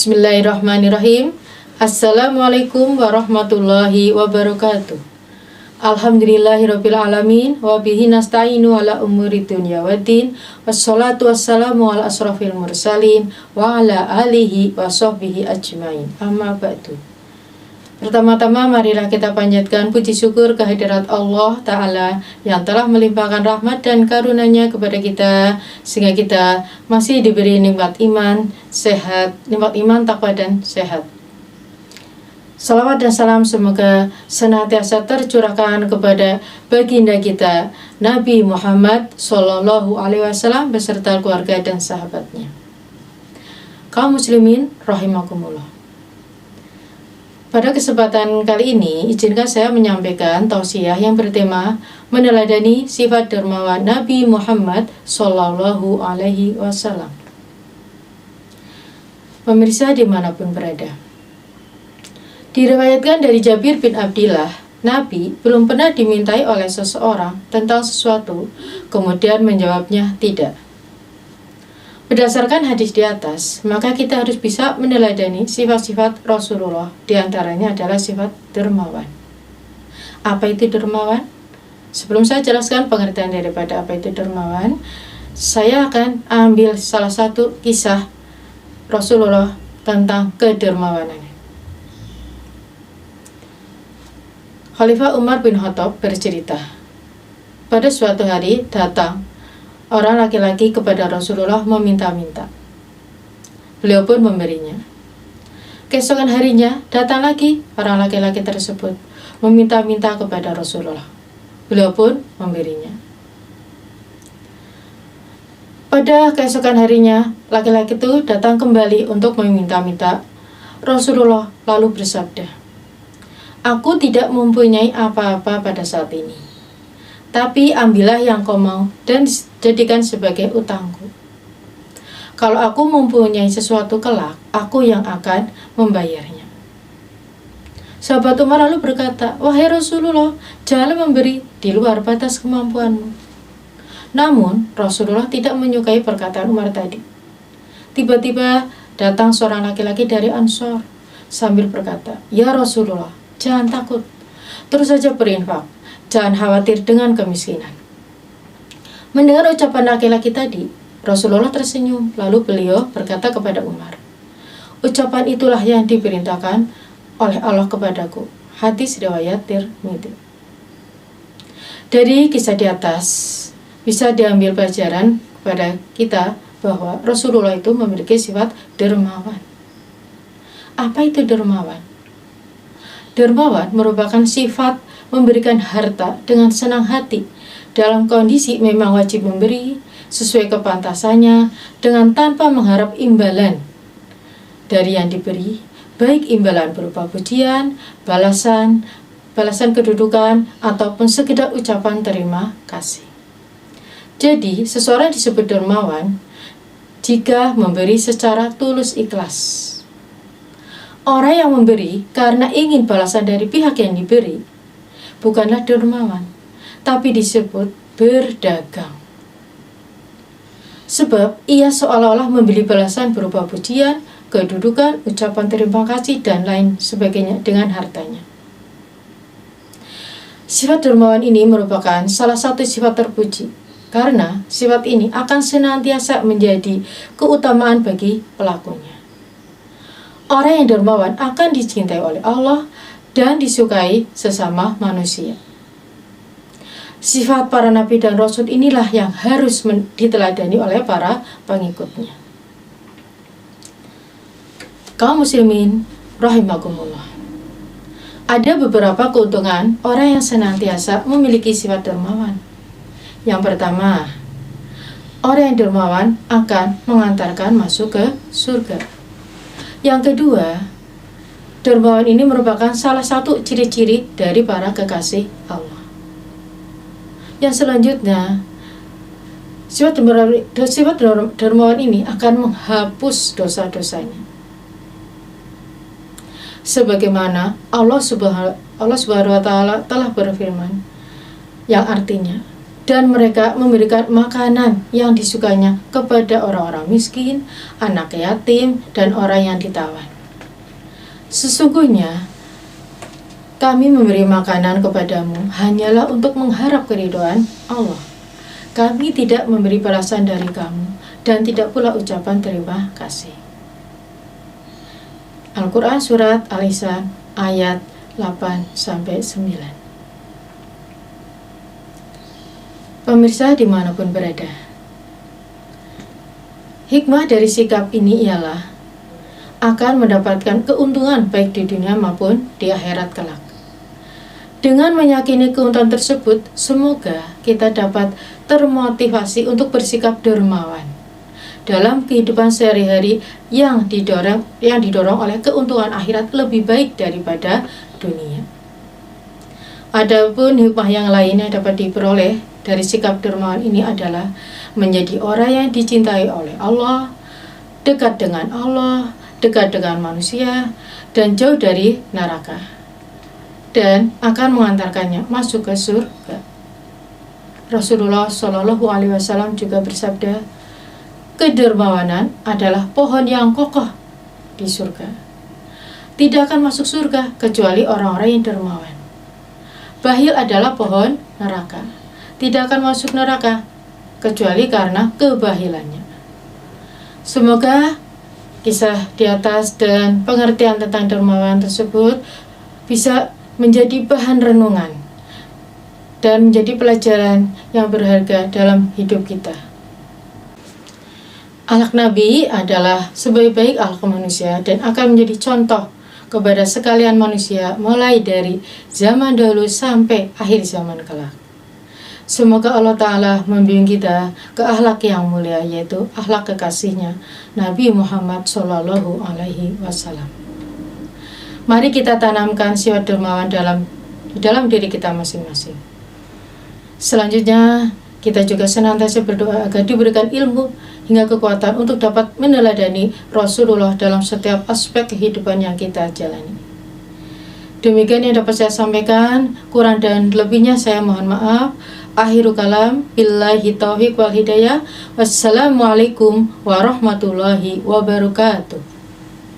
Bismillahirrahmanirrahim. Assalamualaikum warahmatullahi wabarakatuh. Alhamdulillahirabbil alamin wa bihi nasta'inu ala umuri dunya waddin. Wassalatu wassalamu ala asrofil mursalin wa ala alihi wa sahbihi ajmain. Amma ba'du. Pertama-tama marilah kita panjatkan puji syukur kehadirat Allah Ta'ala yang telah melimpahkan rahmat dan karunia-Nya kepada kita, sehingga kita masih diberi nikmat iman, sehat, nikmat iman, takwa dan sehat. Salawat dan salam semoga senantiasa tercurahkan kepada baginda kita Nabi Muhammad Sallallahu Alaihi Wasallam beserta keluarga dan sahabatnya. Kaum muslimin rahimakumullah. Pada kesempatan kali ini, izinkan saya menyampaikan tausiah yang bertema meneladani sifat dermawan Nabi Muhammad Sallallahu Alaihi Wasallam. Pemirsa dimanapun berada, diriwayatkan dari Jabir bin Abdillah, Nabi belum pernah dimintai oleh seseorang tentang sesuatu, kemudian menjawabnya tidak. Berdasarkan hadis di atas, maka kita harus bisa meneladani sifat-sifat Rasulullah. Di antaranya adalah sifat dermawan. Apa itu dermawan? Sebelum saya jelaskan pengertian daripada apa itu dermawan, saya akan ambil salah satu kisah Rasulullah tentang kedermawanan. Khalifah Umar bin Khattab bercerita, pada suatu hari datang orang laki-laki kepada Rasulullah meminta-minta. Beliau pun memberinya. Keesokan harinya datang lagi orang laki-laki tersebut meminta-minta kepada Rasulullah. Beliau pun memberinya. Pada keesokan harinya laki-laki itu datang kembali untuk meminta-minta. Rasulullah lalu bersabda, "Aku tidak mempunyai apa-apa pada saat ini. Tapi ambillah yang kau mau dan jadikan sebagai utangku. Kalau aku mempunyai sesuatu kelak, aku yang akan membayarnya." Sahabat Umar lalu berkata, "Wahai Rasulullah, janganlah memberi di luar batas kemampuanmu." Namun Rasulullah tidak menyukai perkataan Umar tadi. Tiba-tiba datang seorang laki-laki dari Ansor sambil berkata, "Ya Rasulullah, jangan takut, terus saja berinfak. Jangan khawatir dengan kemiskinan." Mendengar ucapan laki-laki tadi, Rasulullah tersenyum. Lalu beliau berkata kepada Umar, "Ucapan itulah yang diperintahkan oleh Allah kepadaku." Hadis riwayat Tirmidzi. Dari kisah di atas bisa diambil pelajaran kepada kita bahwa Rasulullah itu memiliki sifat dermawan. Apa itu dermawan? Dermawan merupakan sifat memberikan harta dengan senang hati, dalam kondisi memang wajib memberi sesuai kepantasannya dengan tanpa mengharap imbalan dari yang diberi, baik imbalan berupa pujian, balasan kedudukan, ataupun sekedar ucapan terima kasih. Jadi, seseorang disebut dermawan jika memberi secara tulus ikhlas. Orang yang memberi karena ingin balasan dari pihak yang diberi bukanlah dermawan, tapi disebut berdagang. Sebab ia seolah-olah membeli balasan berupa pujian, kedudukan, ucapan terima kasih, dan lain sebagainya dengan hartanya. Sifat dermawan ini merupakan salah satu sifat terpuji, karena sifat ini akan senantiasa menjadi keutamaan bagi pelakunya. Orang yang dermawan akan dicintai oleh Allah dan disukai sesama manusia. Sifat para nabi dan rasul inilah yang harus diteladani oleh para pengikutnya. Kaum muslimin rahimakumullah. Ada beberapa keuntungan orang yang senantiasa memiliki sifat dermawan. Yang pertama, orang yang dermawan akan mengantarkan masuk ke surga. Yang kedua, dermawan ini merupakan salah satu ciri-ciri dari para kekasih Allah. Yang selanjutnya, sifat dermawan ini akan menghapus dosa-dosanya. Sebagaimana Allah Subhanahu wa Ta'ala telah berfirman, yang artinya, dan mereka memberikan makanan yang disukainya kepada orang-orang miskin, anak yatim, dan orang yang ditawan. Sesungguhnya kami memberi makanan kepadamu hanyalah untuk mengharap keridhaan Allah. Kami tidak memberi balasan dari kamu dan tidak pula ucapan terima kasih. Al-Quran Surat Al-Insan ayat 8-9. Pemirsa dimanapun berada, hikmah dari sikap ini ialah akan mendapatkan keuntungan baik di dunia maupun di akhirat kelak. Dengan meyakini keuntungan tersebut, semoga kita dapat termotivasi untuk bersikap dermawan dalam kehidupan sehari-hari yang didorong oleh keuntungan akhirat lebih baik daripada dunia. Adapun hikmah yang lain yang dapat diperoleh dari sikap dermawan ini adalah menjadi orang yang dicintai oleh Allah, dekat dengan Allah, dekat dengan manusia, dan jauh dari neraka, dan akan mengantarkannya masuk ke surga. Rasulullah Shallallahu Alaihi Wasallam juga bersabda, kedermawanan adalah pohon yang kokoh di surga. Tidak akan masuk surga kecuali orang-orang yang dermawan. Bakhil adalah pohon neraka. Tidak akan masuk neraka kecuali karena kebakhilannya. Semoga kisah di atas dan pengertian tentang dermawan tersebut bisa menjadi bahan renungan dan menjadi pelajaran yang berharga dalam hidup kita. Akhlak Nabi adalah sebaik-baik akhlak manusia dan akan menjadi contoh kepada sekalian manusia mulai dari zaman dahulu sampai akhir zaman kelak. Semoga Allah Ta'ala membimbing kita ke akhlak yang mulia, yaitu akhlak kekasihnya Nabi Muhammad Sallallahu Alaihi Wasallam. Mari kita tanamkan sifat dermawan dalam diri kita masing-masing. Selanjutnya, kita juga senantiasa berdoa agar diberikan ilmu hingga kekuatan untuk dapat meneladani Rasulullah dalam setiap aspek kehidupan yang kita jalani. Demikian yang dapat saya sampaikan, kurang dan lebihnya saya mohon maaf. Akhirul kalam, billahi taufiq wal hidayah. Wassalamualaikum warahmatullahi wabarakatuh.